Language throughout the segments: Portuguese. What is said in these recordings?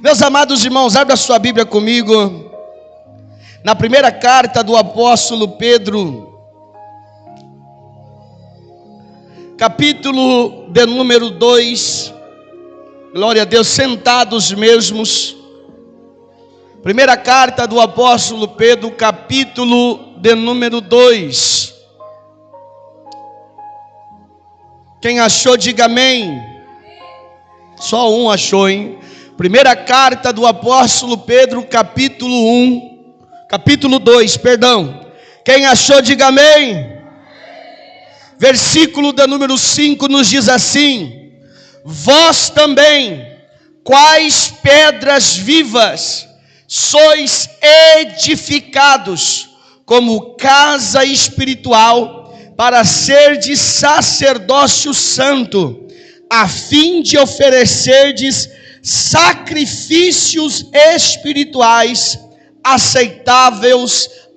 Meus amados irmãos, abra a sua Bíblia comigo, na primeira carta do apóstolo Pedro, capítulo de número 2, glória a Deus, sentados mesmos, primeira carta do apóstolo Pedro, capítulo de número 2, quem achou diga amém, só um achou, hein? Primeira carta do apóstolo Pedro, capítulo 2, perdão. Quem achou, diga amém. Versículo da número 5 nos diz assim: vós também, quais pedras vivas, sois edificados como casa espiritual, para serdes sacerdócio santo, a fim de oferecerdes sacrifícios espirituais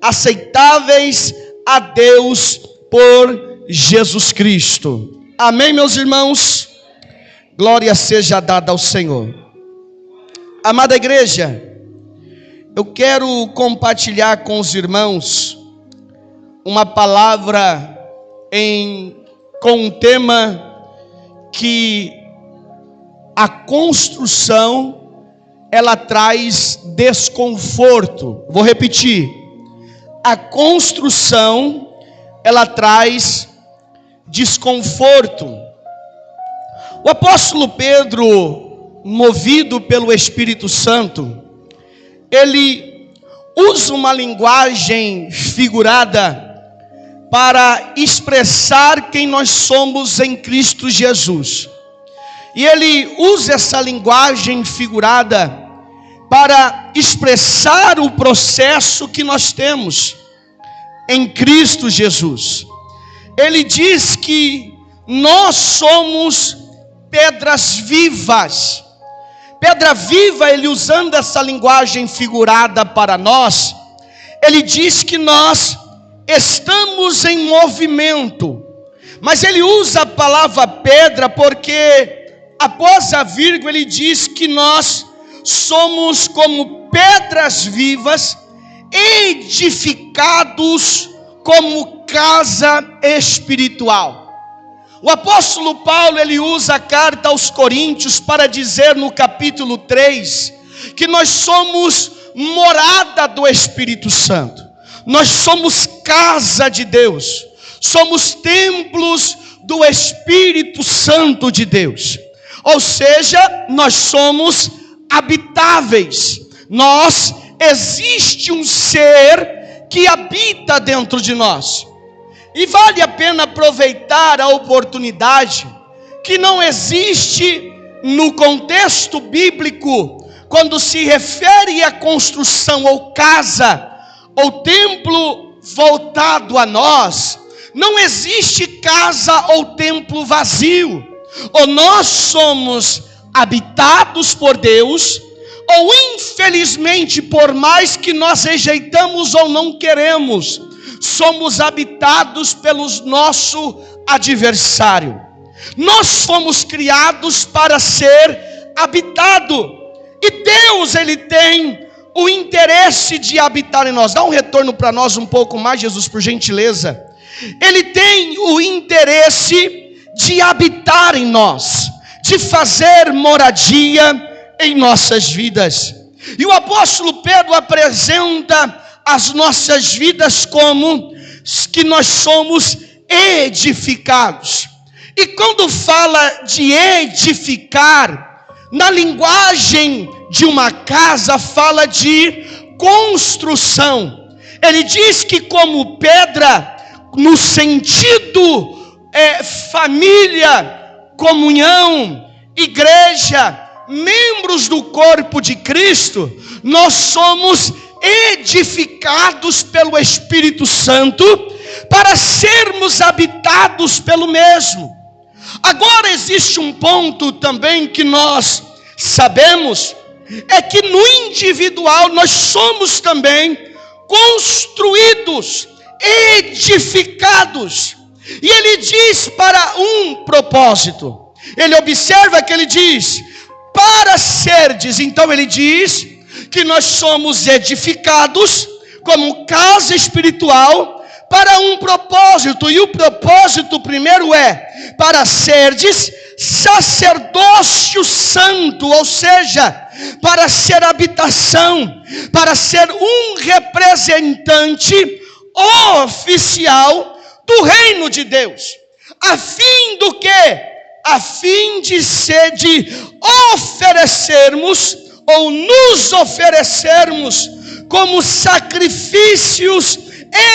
aceitáveis a Deus por Jesus Cristo. Amém, meus irmãos? Glória seja dada ao Senhor. Amada igreja, eu quero compartilhar com os irmãos uma palavra com um tema que a construção, ela traz desconforto. Vou repetir. A construção, ela traz desconforto. O apóstolo Pedro, movido pelo Espírito Santo, ele usa uma linguagem figurada para expressar quem nós somos em Cristo Jesus. E ele usa essa linguagem figurada para expressar o processo que nós temos em Cristo Jesus. Ele diz que nós somos pedras vivas. Pedra viva, ele usando essa linguagem figurada para nós, ele diz que nós estamos em movimento. Mas ele usa a palavra pedra porque após a vírgula, ele diz que nós somos como pedras vivas, edificados como casa espiritual. O apóstolo Paulo, ele usa a carta aos Coríntios para dizer no capítulo 3, que nós somos morada do Espírito Santo. Nós somos casa de Deus. Somos templos do Espírito Santo de Deus. Ou seja, nós somos habitáveis. Existe um ser que habita dentro de nós. E vale a pena aproveitar a oportunidade que não existe no contexto bíblico, quando se refere à construção ou casa, ou templo voltado a nós, não existe casa ou templo vazio. Ou nós somos habitados por Deus, ou infelizmente, por mais que nós rejeitamos ou não queremos, somos habitados pelo nosso adversário. Nós fomos criados para ser habitado, e Deus, ele tem o interesse de habitar em nós. Dá um retorno para nós um pouco mais, Jesus, por gentileza. Ele tem o interesse de habitar em nós, de fazer moradia em nossas vidas. E o apóstolo Pedro apresenta as nossas vidas como que nós somos edificados. E quando fala de edificar, na linguagem de uma casa, fala de construção. Ele diz que como pedra, no sentido família, comunhão, igreja, membros do corpo de Cristo, nós somos edificados pelo Espírito Santo para sermos habitados pelo mesmo. Agora existe um ponto também que nós sabemos, é que no individual nós somos também construídos, edificados. E ele diz para um propósito. Ele observa que ele diz: para serdes. Então ele diz que nós somos edificados como casa espiritual para um propósito. E o propósito primeiro é para serdes sacerdócio santo, ou seja, para ser habitação, para ser um representante oficial do reino de Deus. A fim do quê? A fim de oferecermos ou nos oferecermos como sacrifícios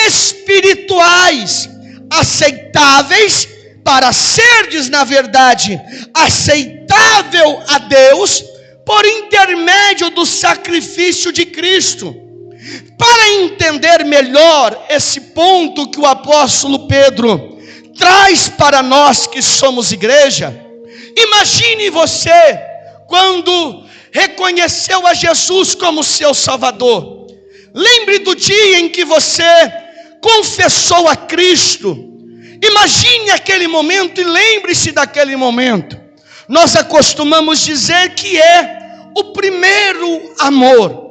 espirituais, aceitáveis, para serdes, na verdade, aceitável a Deus, por intermédio do sacrifício de Cristo. Para entender melhor esse ponto que o apóstolo Pedro traz para nós que somos igreja, imagine você quando reconheceu a Jesus como seu Salvador. Lembre do dia em que você confessou a Cristo. Imagine aquele momento e lembre-se daquele momento. Nós acostumamos dizer que é o primeiro amor.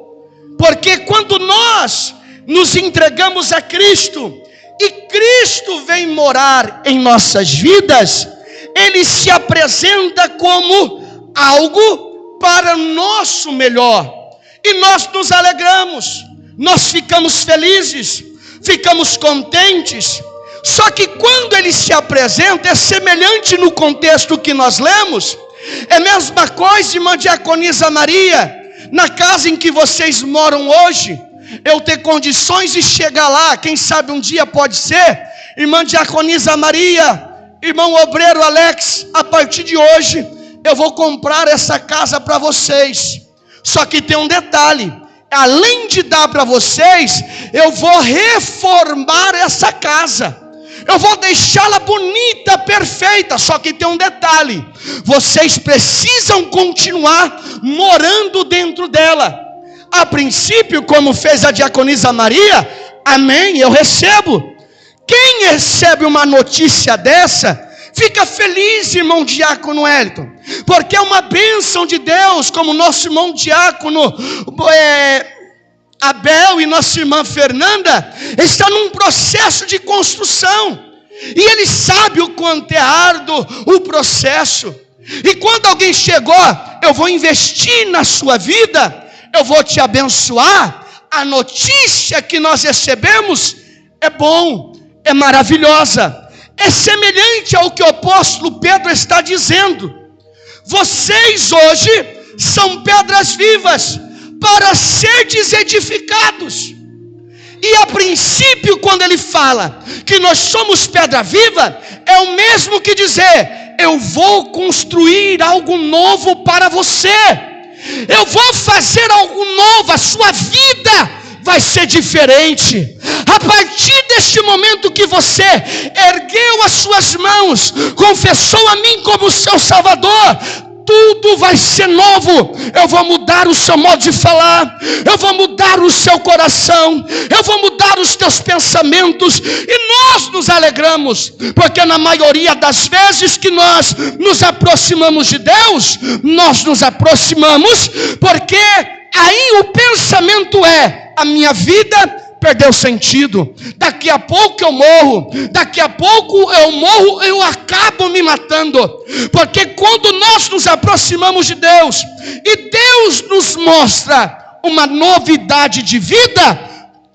Porque quando nós nos entregamos a Cristo e Cristo vem morar em nossas vidas, Ele se apresenta como algo para nosso melhor. E nós nos alegramos, nós ficamos felizes, ficamos contentes. Só que quando Ele se apresenta, é semelhante no contexto que nós lemos. É a mesma coisa, irmã Diaconisa Maria, na casa em que vocês moram hoje, eu ter condições de chegar lá, quem sabe um dia pode ser, irmã Diaconisa Maria, irmão obreiro Alex, a partir de hoje, eu vou comprar essa casa para vocês. Só que tem um detalhe, além de dar para vocês, eu vou reformar essa casa. Eu vou deixá-la bonita, perfeita. Só que tem um detalhe: vocês precisam continuar morando dentro dela. A princípio, como fez a diaconisa Maria, amém, eu recebo. Quem recebe uma notícia dessa, fica feliz, irmão diácono Wellington, porque é uma bênção de Deus, como nosso irmão diácono Abel e nossa irmã Fernanda está num processo de construção, e ele sabe o quanto é árduo o processo. E quando alguém chegou, eu vou investir na sua vida, eu vou te abençoar, a notícia que nós recebemos é bom, é maravilhosa, é semelhante ao que o apóstolo Pedro está dizendo. Vocês hoje são pedras vivas para serdes edificados. E a princípio, quando ele fala que nós somos pedra viva, é o mesmo que dizer: eu vou construir algo novo para você, eu vou fazer algo novo, a sua vida vai ser diferente. A partir deste momento que você ergueu as suas mãos, confessou a mim como seu Salvador, tudo vai ser novo. Eu vou mudar o seu modo de falar, eu vou mudar o seu coração, eu vou mudar os teus pensamentos. E nós nos alegramos, porque na maioria das vezes que nós nos aproximamos de Deus, nós nos aproximamos porque aí o pensamento é: a minha vida perdeu sentido, daqui a pouco eu morro, daqui a pouco eu morro, eu acabo me matando. Porque quando nós nos aproximamos de Deus e Deus nos mostra uma novidade de vida,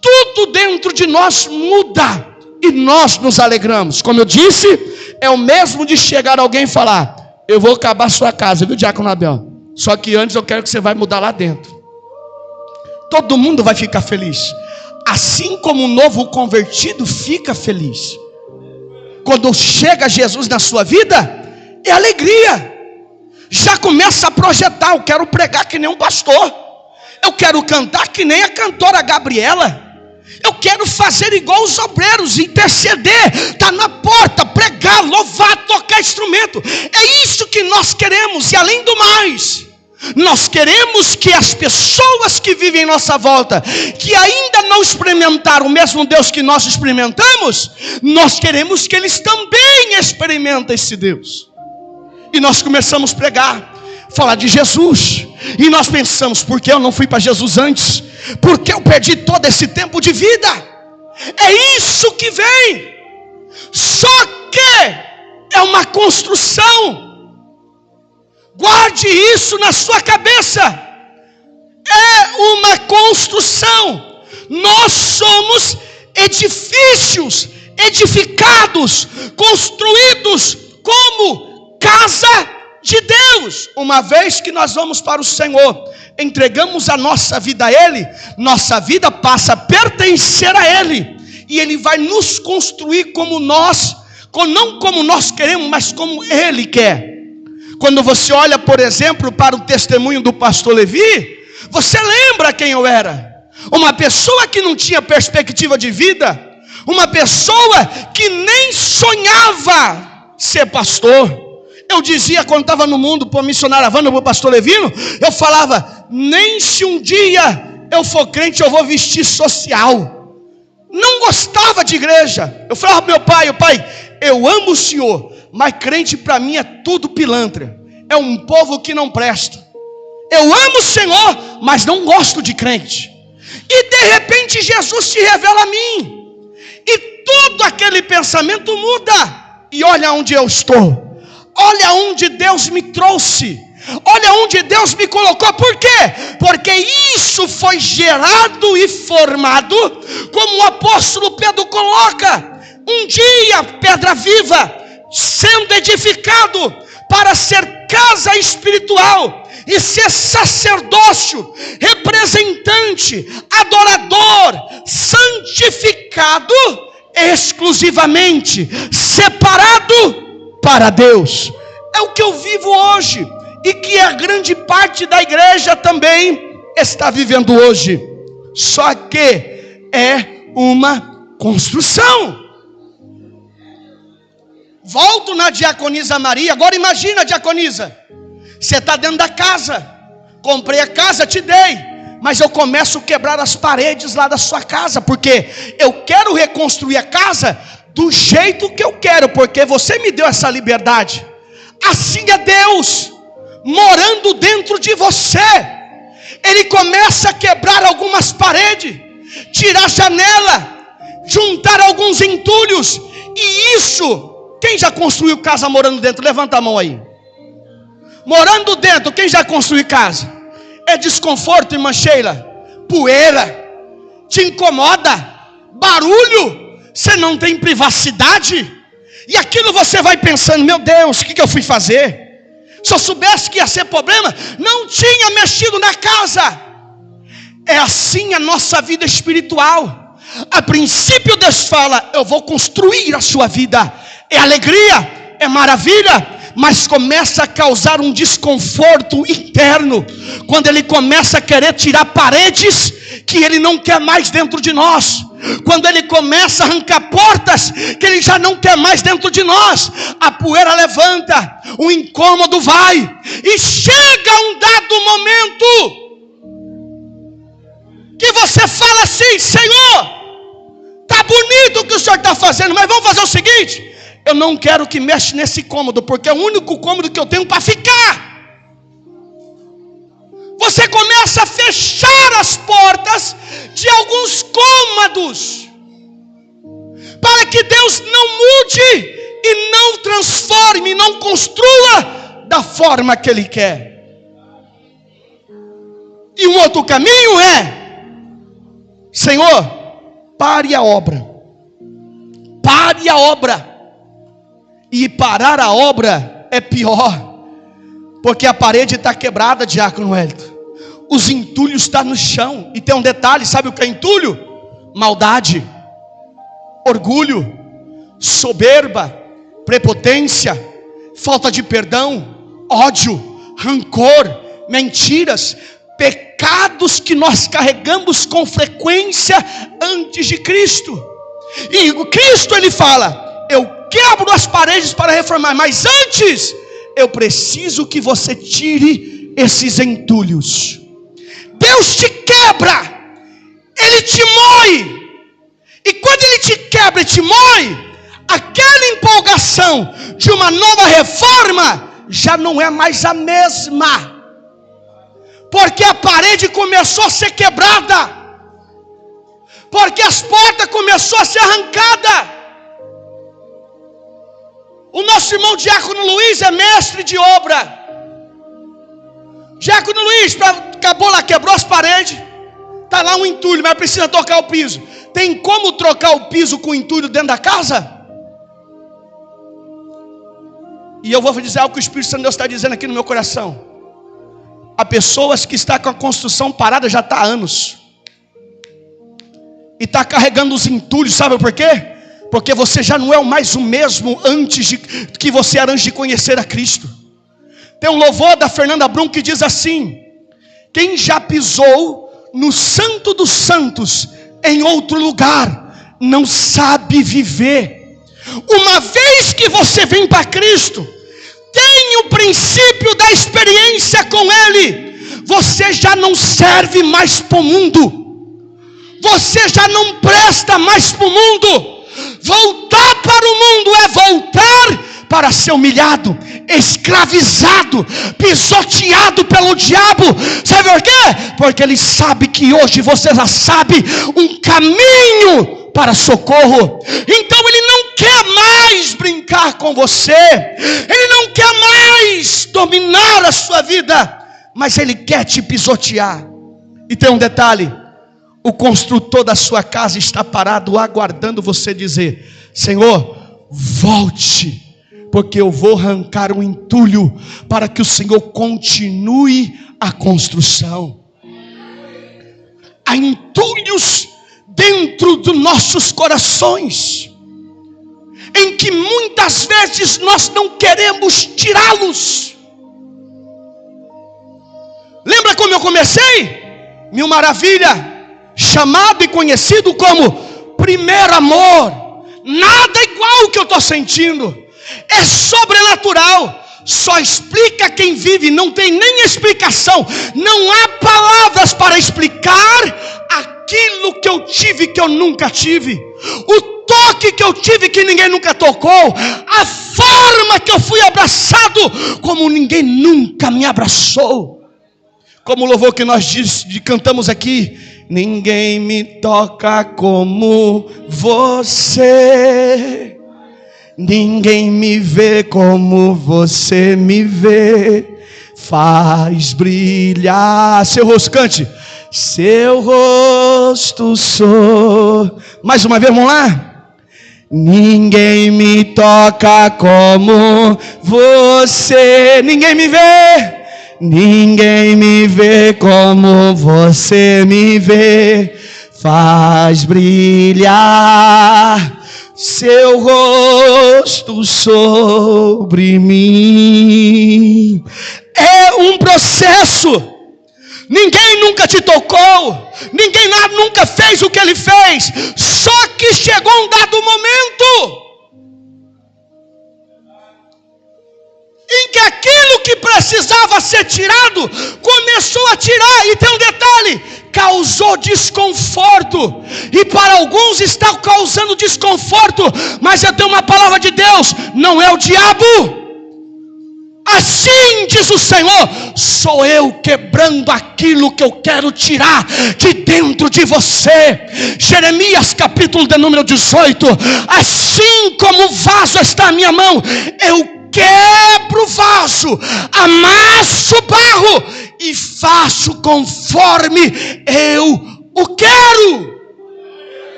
tudo dentro de nós muda e nós nos alegramos. Como eu disse, é o mesmo de chegar alguém e falar: eu vou acabar a sua casa, viu, diácono Abel? Só que antes eu quero que você vai mudar lá dentro. Todo mundo vai ficar feliz. Assim como o novo convertido fica feliz. Quando chega Jesus na sua vida, é alegria. Já começa a projetar: eu quero pregar que nem um pastor, eu quero cantar que nem a cantora Gabriela, eu quero fazer igual os obreiros, interceder, estar na porta, pregar, louvar, tocar instrumento. É isso que nós queremos. E além do mais, nós queremos que as pessoas que vivem em nossa volta, que ainda não experimentaram o mesmo Deus que nós experimentamos, nós queremos que eles também experimentem esse Deus. E nós começamos a pregar: falar de Jesus. E nós pensamos, por que eu não fui para Jesus antes? Por que eu perdi todo esse tempo de vida? É isso que vem. Só que é uma construção. Guarde isso na sua cabeça. É uma construção. Nós somos edifícios edificados, construídos como casa de Deus. Uma vez que nós vamos para o Senhor, entregamos a nossa vida a Ele, nossa vida passa a pertencer a Ele, e Ele vai nos construir como nós, não como nós queremos, mas como Ele quer. Quando você olha, por exemplo, para o testemunho do pastor Levi, você lembra quem eu era? Uma pessoa que não tinha perspectiva de vida, uma pessoa que nem sonhava ser pastor. Eu dizia quando estava no mundo, para o missionário Havana, para o pastor Levino, eu falava, nem se um dia eu for crente eu vou vestir social. Não gostava de igreja. Eu falava para meu pai, eu amo o senhor, mas crente para mim é tudo pilantra, é um povo que não presta. Eu amo o Senhor, mas não gosto de crente. E de repente Jesus se revela a mim, e todo aquele pensamento muda. E olha onde eu estou, olha onde Deus me trouxe, olha onde Deus me colocou. Por quê? Porque isso foi gerado e formado, como o apóstolo Pedro coloca, um dia pedra viva, sendo edificado para ser casa espiritual e ser sacerdócio, representante, adorador, santificado, exclusivamente separado para Deus. É o que eu vivo hoje, e que a grande parte da igreja também está vivendo hoje. Só que é uma construção. Volto na diaconisa Maria. Agora imagina, diaconisa, você está dentro da casa, comprei a casa, te dei, mas eu começo a quebrar as paredes lá da sua casa, porque eu quero reconstruir a casa do jeito que eu quero, porque você me deu essa liberdade. Assim é Deus, morando dentro de você. Ele começa a quebrar algumas paredes, tirar a janela, juntar alguns entulhos, e isso, quem já construiu casa morando dentro? Levanta a mão aí. Morando dentro, quem já construiu casa? É desconforto, irmã Sheila? Poeira, te incomoda, barulho, você não tem privacidade, e aquilo você vai pensando, meu Deus, o que eu fui fazer? Se eu soubesse que ia ser problema, não tinha mexido na casa. É assim a nossa vida espiritual. A princípio Deus fala, eu vou construir a sua vida, é alegria, é maravilha, mas começa a causar um desconforto interno, quando Ele começa a querer tirar paredes que Ele não quer mais dentro de nós, quando Ele começa a arrancar portas que Ele já não quer mais dentro de nós, a poeira levanta, o incômodo vai, e chega um dado momento que você fala assim, Senhor, tá bonito o que o Senhor está fazendo, mas vamos fazer o seguinte, eu não quero que mexa nesse cômodo, porque é o único cômodo que eu tenho para ficar. Você começa a fechar as portas de alguns cômodos, para que Deus não mude e não transforme, não construa da forma que Ele quer. E um outro caminho é, Senhor, pare a obra. Pare a obra. E parar a obra é pior, porque a parede está quebrada, diácono Wellington. Os entulhos estão no chão. E tem um detalhe, sabe o que é entulho? Maldade, orgulho, soberba, prepotência, falta de perdão, ódio, rancor, mentiras, pecados que nós carregamos com frequência antes de Cristo. E o Cristo, Ele fala, eu quebro as paredes para reformar, mas antes eu preciso que você tire esses entulhos. Deus te quebra, Ele te moe, e quando Ele te quebra e te moe, aquela empolgação de uma nova reforma já não é mais a mesma. Porque a parede começou a ser quebrada. Porque as portas começaram a ser arrancadas. O nosso irmão Diácono Luiz é mestre de obra. Diácono Luiz, acabou lá, quebrou as paredes. Está lá um entulho, mas precisa trocar o piso. Tem como trocar o piso com entulho dentro da casa? E eu vou dizer algo que o Espírito Santo de Deus está dizendo aqui no meu coração. Há pessoas que estão com a construção parada já está há anos. E está carregando os entulhos, sabe por quê? Porque você já não é mais o mesmo que você era antes de conhecer a Cristo. Tem um louvor da Fernanda Brum que diz assim: quem já pisou no Santo dos Santos em outro lugar não sabe viver. Uma vez que você vem para Cristo, tem o princípio da experiência com Ele, você já não serve mais para o mundo, você já não presta mais para o mundo. Voltar para o mundo é voltar para ser humilhado, escravizado, pisoteado pelo diabo. Sabe por quê? Porque ele sabe que hoje você já sabe um caminho para socorro. Então ele não quer mais brincar com você, ele não quer mais dominar a sua vida, mas ele quer te pisotear. E tem um detalhe: o construtor da sua casa está parado aguardando você dizer: Senhor, volte, porque eu vou arrancar um entulho para que o Senhor continue a construção. Há entulhos dentro dos nossos corações, em que muitas vezes nós não queremos tirá-los. Lembra como eu comecei? Mil Maravilha, chamado e conhecido como primeiro amor. Nada igual o que eu estou sentindo. É sobrenatural. Só explica quem vive. Não tem nem explicação. Não há palavras para explicar aquilo que eu tive que eu nunca tive. O toque que eu tive que ninguém nunca tocou. A forma que eu fui abraçado como ninguém nunca me abraçou. Como o louvor que nós cantamos aqui: ninguém me toca como você, ninguém me vê como você me vê, faz brilhar seu rosto. Cante: seu rosto sou. Mais uma vez, vamos lá. Ninguém me toca como você, ninguém me vê. Ninguém me vê como você me vê, faz brilhar seu rosto sobre mim. É um processo. Ninguém nunca te tocou, ninguém nunca fez o que ele fez. Só que chegou um dado momento em que aquilo que precisava ser tirado, começou a tirar. E tem um detalhe: causou desconforto. E para alguns está causando desconforto, mas eu tenho uma palavra de Deus: não é o diabo. Assim diz o Senhor: sou eu quebrando aquilo que eu quero tirar de dentro de você. Jeremias capítulo de número 18: assim como o vaso está na minha mão, eu quebro o vaso, amasso o barro e faço conforme eu o quero.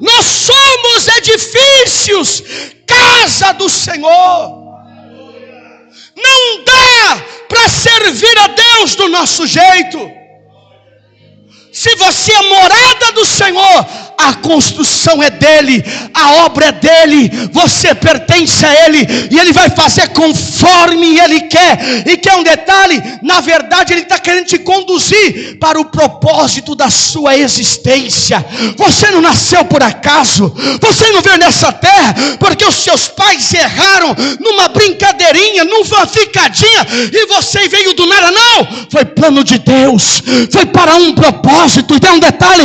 Nós somos edifícios, casa do Senhor. Não dá para servir a Deus do nosso jeito. Se você é morada do Senhor, a construção é dele, a obra é dele, você pertence a ele, e ele vai fazer conforme ele quer. E quer um detalhe: na verdade ele está querendo te conduzir para o propósito da sua existência. Você não nasceu por acaso, você não veio nessa terra porque os seus pais erraram numa brincadeirinha, numa ficadinha, e você veio do nada. Não, foi plano de Deus, foi para um propósito. propósito. E tem um detalhe: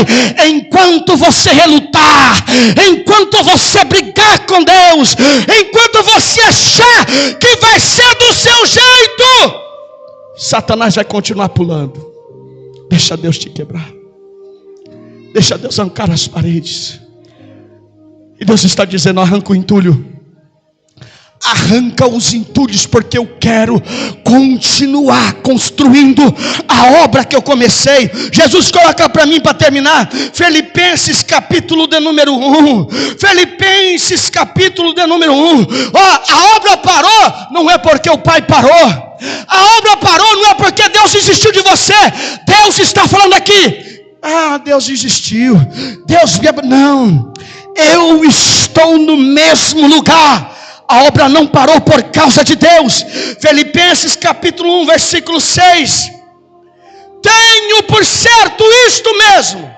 enquanto você relutar, enquanto você brigar com Deus, enquanto você achar que vai ser do seu jeito, Satanás vai continuar pulando. Deixa Deus te quebrar. Deixa Deus arrancar as paredes. E Deus está dizendo: arranca o entulho. Arranca os entulhos, porque eu quero continuar construindo a obra que eu comecei. Jesus coloca para mim, para terminar, Filipenses capítulo de número 1. Filipenses capítulo de número 1. A obra parou, não é porque o Pai parou. A obra parou, não é porque Deus desistiu de você. Deus está falando aqui: Deus desistiu, não, eu estou no mesmo lugar. A obra não parou por causa de Deus. Filipenses capítulo 1, versículo 6. Tenho por certo isto mesmo,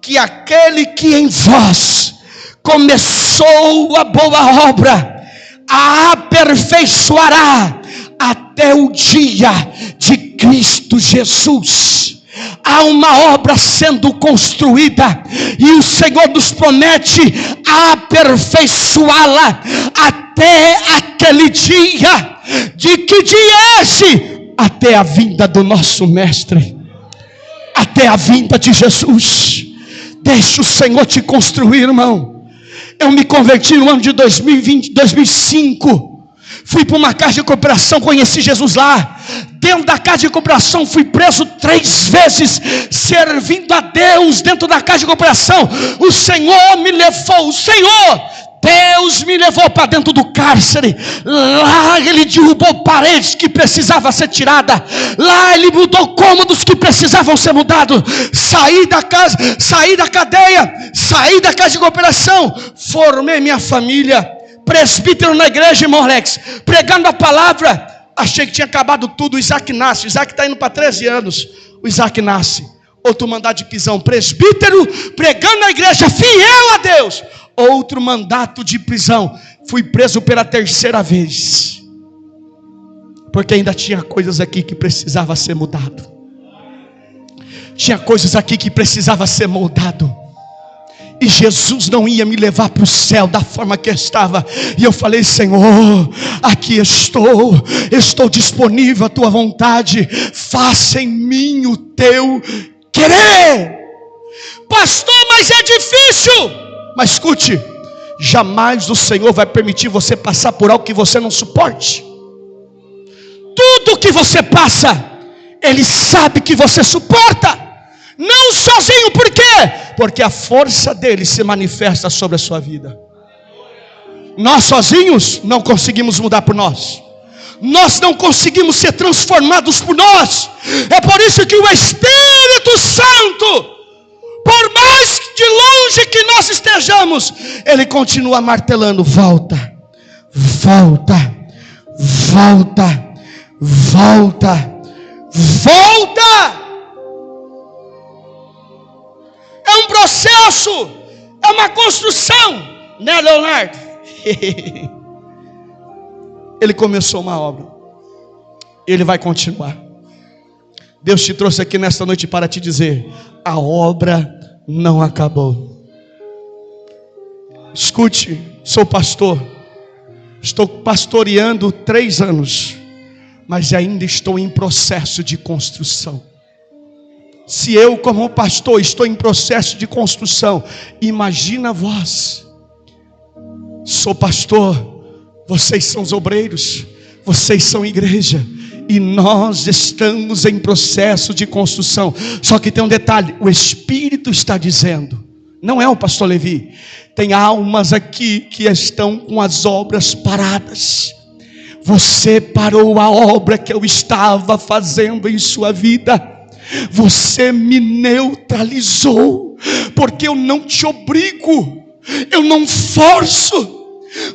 que aquele que em vós começou a boa obra, a aperfeiçoará até o dia de Cristo Jesus. Há uma obra sendo construída, e o Senhor nos promete aperfeiçoá-la até aquele dia. De que dia é esse? Até a vinda do nosso Mestre, até a vinda de Jesus. Deixa o Senhor te construir, irmão. Eu me converti no ano de 2005. Fui para uma casa de cooperação, conheci Jesus lá. Dentro da casa de cooperação fui preso 3 vezes, servindo a Deus dentro da casa de cooperação. O Senhor me levou, Deus me levou para dentro do cárcere. Lá Ele derrubou paredes que precisavam ser tiradas. Lá Ele mudou cômodos que precisavam ser mudados. Saí da casa, saí da cadeia, saí da casa de cooperação, formei minha família. Presbítero na igreja, irmão Alex, pregando a palavra. Achei que tinha acabado tudo. O Isaac nasce. O Isaac está indo para 13 anos. O Isaac nasce. Outro mandato de prisão. Presbítero pregando na igreja, fiel a Deus. Outro mandato de prisão. Fui preso pela 3ª vez, porque ainda tinha coisas aqui que precisava ser mudado. Tinha coisas aqui que precisava ser moldado. E Jesus não ia me levar para o céu da forma que eu estava. E eu falei: Senhor, aqui estou disponível à tua vontade. Faça em mim o teu querer. Pastor, mas é difícil. Mas escute, jamais o Senhor vai permitir você passar por algo que você não suporte. Tudo que você passa, Ele sabe que você suporta. Não sozinho, por quê? Porque a força dele se manifesta sobre a sua vida. Nós sozinhos não conseguimos mudar por nós. Nós não conseguimos ser transformados por nós. É por isso que o Espírito Santo, por mais de longe que nós estejamos, ele continua martelando: volta, volta, volta, volta, volta. É um processo, é uma construção, né, Leonardo? Ele começou uma obra, ele vai continuar. Deus te trouxe aqui nesta noite para te dizer: a obra não acabou. Escute, sou pastor, estou pastoreando 3 anos, mas ainda estou em processo de construção. Se eu, como pastor, estou em processo de construção, imagina vós. Sou pastor, vocês são os obreiros, vocês são igreja, e nós estamos em processo de construção. Só que tem um detalhe: o Espírito está dizendo, não é o pastor Levi, tem almas aqui que estão com as obras paradas. Você parou a obra que eu estava fazendo em sua vida. Você me neutralizou, porque eu não te obrigo, eu não forço.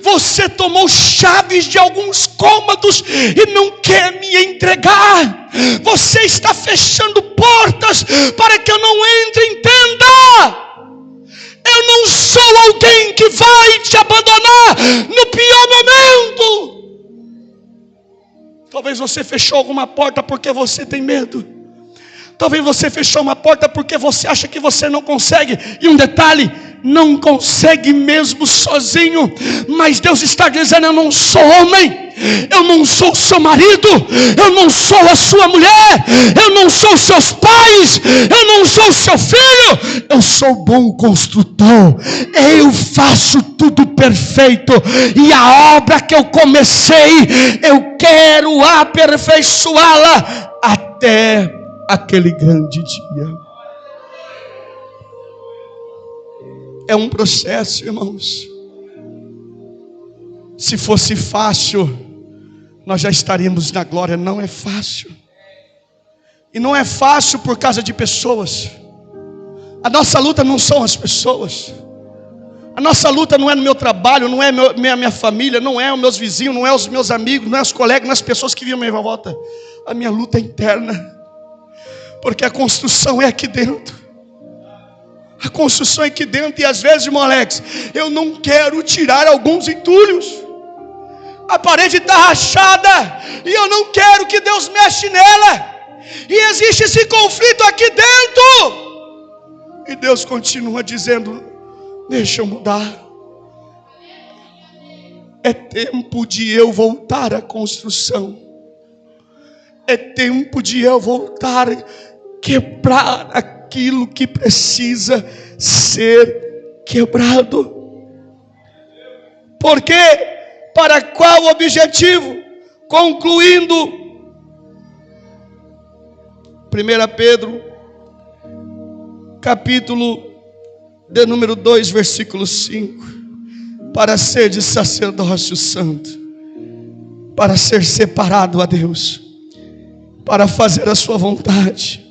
Você tomou chaves de alguns cômodos e não quer me entregar. Você está fechando portas para que eu não entre. Entenda, eu não sou alguém que vai te abandonar no pior momento. Talvez você fechou alguma porta porque você tem medo. Talvez você fechou uma porta porque você acha que você não consegue. E um detalhe, não consegue mesmo sozinho. Mas Deus está dizendo: eu não sou homem, eu não sou seu marido, eu não sou a sua mulher, eu não sou seus pais, eu não sou seu filho. Eu sou bom construtor, eu faço tudo perfeito. E a obra que eu comecei, eu quero aperfeiçoá-la até aquele grande dia. É um processo, irmãos. Se fosse fácil, nós já estaríamos na glória. Não é fácil. E não é fácil por causa de pessoas. A nossa luta não são as pessoas. A nossa luta não é no meu trabalho, não é minha família, não é os meus vizinhos, não é os meus amigos, não é os colegas, não é as pessoas que vivem à minha volta. A minha luta é interna. Porque a construção é aqui dentro. A construção é aqui dentro. E às vezes, irmão Alex, eu não quero tirar alguns entulhos. A parede está rachada e eu não quero que Deus mexa nela. E existe esse conflito aqui dentro. E Deus continua dizendo: deixa eu mudar. É tempo de eu voltar à construção. É tempo de eu voltar a quebrar aquilo que precisa ser quebrado. Porque para qual objetivo? Concluindo, 1 Pedro, capítulo de número 2, versículo 5. Para ser de sacerdócio santo, para ser separado a Deus, para fazer a sua vontade,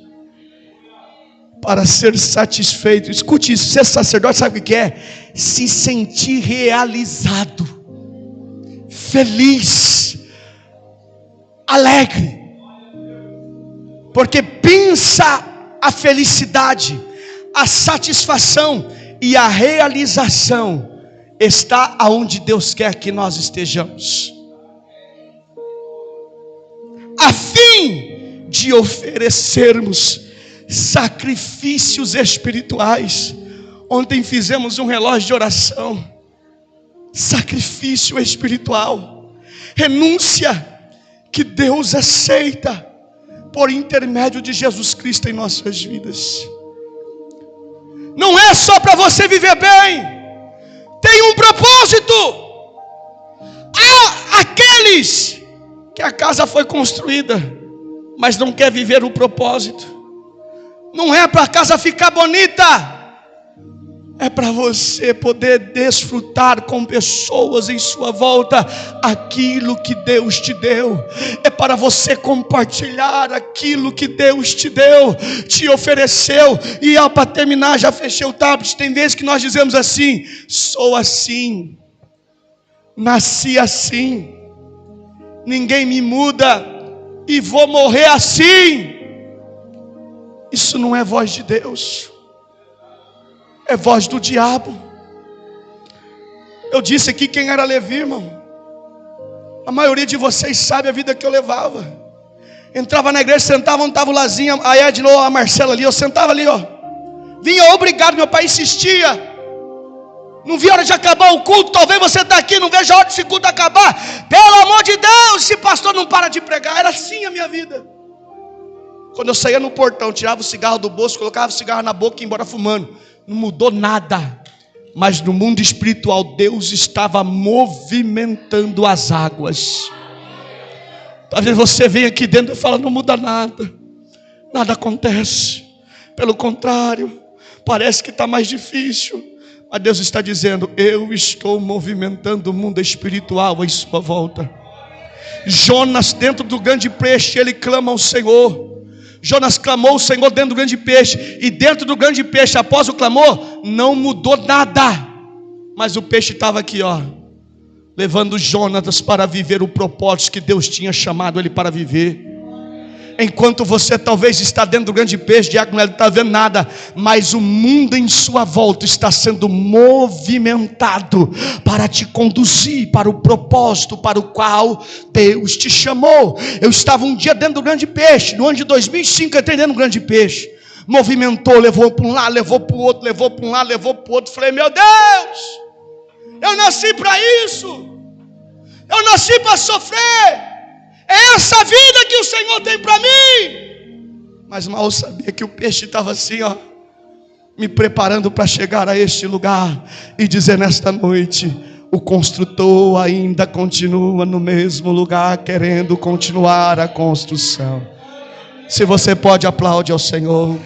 para ser satisfeito. Escute isso: ser sacerdote, sabe o que é? Se sentir realizado, feliz, alegre. Porque pensa a felicidade, a satisfação e a realização está aonde Deus quer que nós estejamos, a fim de oferecermos sacrifícios espirituais. Ontem fizemos um relógio de oração. Sacrifício espiritual, renúncia que Deus aceita por intermédio de Jesus Cristo em nossas vidas. Não é só para você viver bem, tem um propósito. Há aqueles que a casa foi construída, mas não quer viver o propósito. Não é para a casa ficar bonita, é para você poder desfrutar com pessoas em sua volta aquilo que Deus te deu. É para você compartilhar aquilo que Deus te deu, te ofereceu. E para terminar, já fechei o tablet. Tem vezes que nós dizemos assim: sou assim, nasci assim, ninguém me muda e vou morrer assim. Isso não é voz de Deus, é voz do diabo. Eu disse aqui quem era Levi, irmão. A maioria de vocês sabe a vida que eu levava. Entrava na igreja, sentava onde estava o Lazinha, a Edna ou a Marcela ali. Eu sentava ali, ó. Vinha obrigado, meu pai insistia. Não vi a hora de acabar o culto. Talvez você está aqui, não veja a hora desse culto acabar. Pelo amor de Deus, esse pastor não para de pregar. Era assim a minha vida. Quando eu saía no portão, tirava o cigarro do bolso, colocava o cigarro na boca e ia embora fumando. Não mudou nada. Mas no mundo espiritual, Deus estava movimentando as águas. Talvez você venha aqui dentro e fala: não muda nada, nada acontece. Pelo contrário, parece que está mais difícil. Mas Deus está dizendo: eu estou movimentando o mundo espiritual em sua volta. Jonas, dentro do grande peixe, ele clama ao Senhor. Jonas clamou ao Senhor dentro do grande peixe. E dentro do grande peixe, após o clamor, não mudou nada. Mas o peixe estava aqui, ó, levando Jonas para viver o propósito que Deus tinha chamado ele para viver. Enquanto você talvez está dentro do grande peixe, Diácono Hélio não está vendo nada, mas o mundo em sua volta está sendo movimentado para te conduzir para o propósito para o qual Deus te chamou. Eu estava um dia dentro do grande peixe, no ano de 2005, eu entrei dentro do grande peixe. Movimentou, levou para um lado, levou para o outro, levou para um lado, levou para o outro. Falei, meu Deus, eu nasci para isso, eu nasci para sofrer. É essa vida que o Senhor tem para mim. Mas mal eu sabia que o peixe estava assim, ó, me preparando para chegar a este lugar e dizer nesta noite: o construtor ainda continua no mesmo lugar, querendo continuar a construção. Se você pode, aplaude ao Senhor.